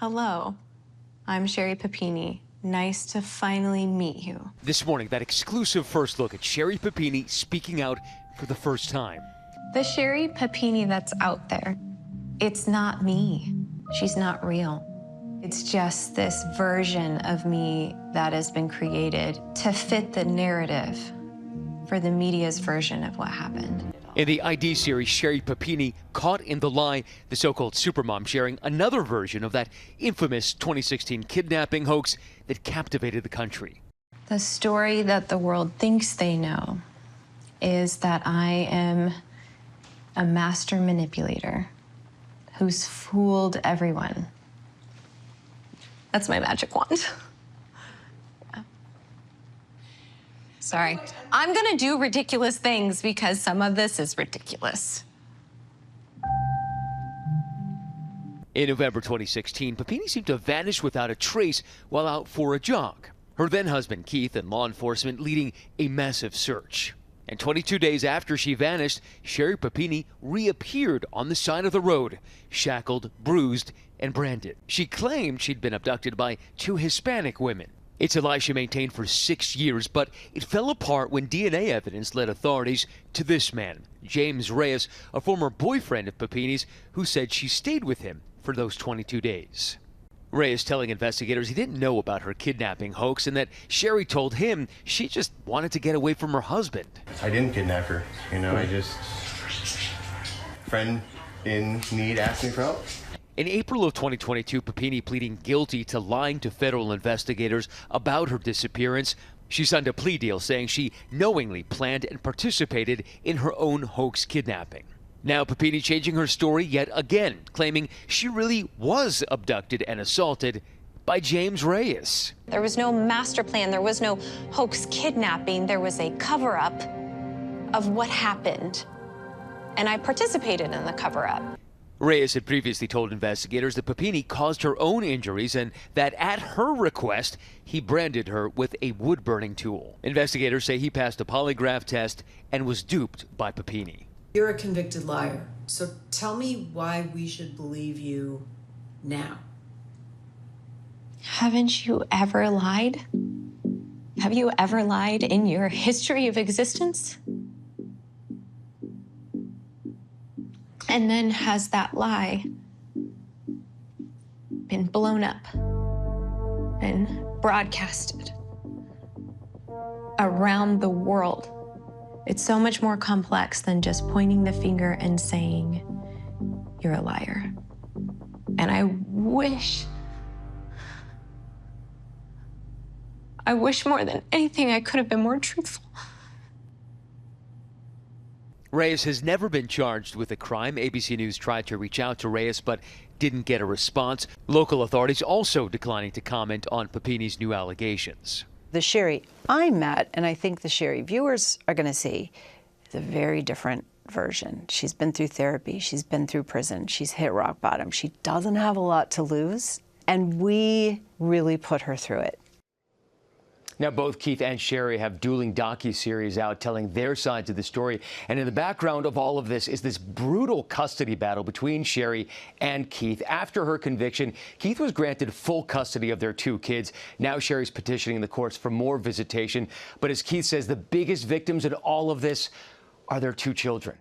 Hello, I'm Sherri Papini. Nice to finally meet you. This morning, that exclusive first look at Sherri Papini speaking out for the first time. The Sherri Papini that's out there, it's not me. She's not real. It's just this version of me that has been created to fit the narrative for the media's version of what happened. In the ID series, Sherri Papini caught in the lie, the so-called supermom sharing another version of that infamous 2016 kidnapping hoax that captivated the country. The story that the world thinks they know is that I am a master manipulator who's fooled everyone. That's my magic wand. Sorry. I'm gonna do ridiculous things because some of this is ridiculous. In November 2016, Papini seemed to vanish without a trace while out for a jog. Her then-husband, Keith, and law enforcement leading a massive search. And 22 days after she vanished, Sherri Papini reappeared on the side of the road, shackled, bruised, and branded. She claimed she'd been abducted by two Hispanic women. It's a lie she maintained for 6 years, but it fell apart when DNA evidence led authorities to this man, James Reyes, a former boyfriend of Papini's, who said she stayed with him for those 22 days. Reyes telling investigators he didn't know about her kidnapping hoax and that Sherri told him she just wanted to get away from her husband. I didn't kidnap her, I just, friend in need asked me for help. In April of 2022, Papini pleading guilty to lying to federal investigators about her disappearance. She signed a plea deal saying she knowingly planned and participated in her own hoax kidnapping. Now Papini changing her story yet again, claiming she really was abducted and assaulted by James Reyes. There was no master plan. There was no hoax kidnapping. There was a cover-up of what happened. And I participated in the cover-up. Reyes had previously told investigators that Papini caused her own injuries and that at her request, he branded her with a wood-burning tool. Investigators say he passed a polygraph test and was duped by Papini. You're a convicted liar, so tell me why we should believe you now. Haven't you ever lied? Have you ever lied in your history of existence? And then has that lie been blown up and broadcasted around the world? It's so much more complex than just pointing the finger and saying, you're a liar. And I wish more than anything I could have been more truthful. Reyes has never been charged with a crime. ABC News tried to reach out to Reyes but didn't get a response. Local authorities also declining to comment on Papini's new allegations. The Sherri I met, and I think the Sherri viewers are going to see, is a very different version. She's been through therapy. She's been through prison. She's hit rock bottom. She doesn't have a lot to lose, and we really put her through it. Now, both Keith and Sherri have dueling docuseries out telling their sides of the story. And in the background of all of this is this brutal custody battle between Sherri and Keith. After her conviction, Keith was granted full custody of their two kids. Now Sherri's petitioning the courts for more visitation. But as Keith says, the biggest victims in all of this are their two children.